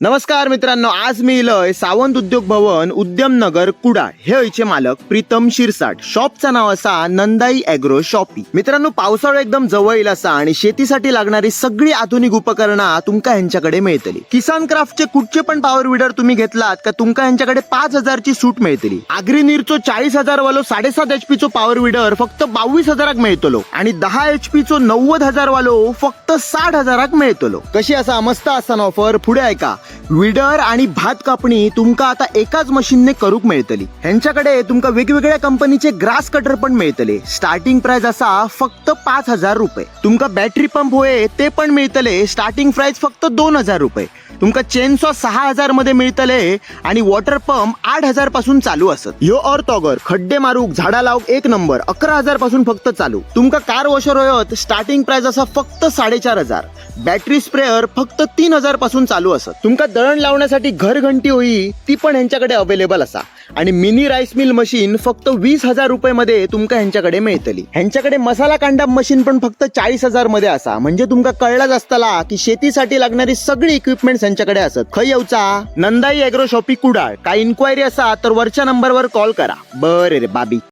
नमस्कार मित्रांनो, आज मी इलय सावंत उद्योग भवन उद्यमनगर कुडाळ हे हयचे मालक प्रीतम शिरसाट. शॉपचं नाव असा नंदाई ॲग्रो शॉपी. मित्रांनो, पावसाळो एकदम जवळ येईल असा आणि शेतीसाठी लागणारी सगळी आधुनिक उपकरणा तुमका ह्यांच्याकडे मिळतली. किसान क्राफ्टचे कुठचे पण पॉवर विडर तुम्ही घेतलात का तुमका ह्यांच्याकडे 5,000 ची सूट मिळतली. अग्रिनीरचो 40,000 वालो 7.5 HP चो पॉवर विडर फक्त 22,000 मिळतलो आणि 10 HP चो 90,000 वालो फक्त 60,000 मिळतलो. कशी असा मस्त असा ऑफर पुढे ऐका. विडर आणि भात कापणी तुमका आता एकाच मशीनने करूक मिळतली. ह्यांच्याकडे तुमका वेगवेगळ्या कंपनीचे ग्रास कटर पण मिळतले. स्टार्टिंग प्राइस असा फक्त 5,000 रुपये. तुमका बॅटरी पंप होय ते पण मिळतले. स्टार्टिंग प्राइस फक्त 2,000 रुपये. तुमका चेनसॉ 6,000 मध्ये मिळतले आणि वॉटर पंप 8,000 पासून चालू असत. ह्यो ऑर्थॉगर खड्डे मारूक झाडा लावूक एक नंबर 11,000 पासून फक्त चालू. तुमका कार वॉशर होयत स्टार्टिंग प्राइस असा फक्त 4,500. बॅटरी स्प्रेअर फक्त 3,000 पासून चालू असत. तुमका दळण लावण्यासाठी घर घंटी होई ती पण ह्यांच्याकडे अवेलेबल असा. आणि मिनी राईस मिल मशीन फक्त 20,000 रुपये मध्ये तुमका ह्यांच्याकडे मिळतली. ह्यांच्याकडे मसाला कांडा मशीन पण फक्त 40,000 मध्ये असा. म्हणजे तुमका कळलाच असताला की शेतीसाठी लागणारी सगळी इक्विपमेंट ह्यांच्याकडे असत. खय येऊचा नंदाई ॲग्रो शॉपी कुडाळ. काय इन्क्वायरी असा तर वरच्या नंबरवर कॉल करा. बरे रे बाबी.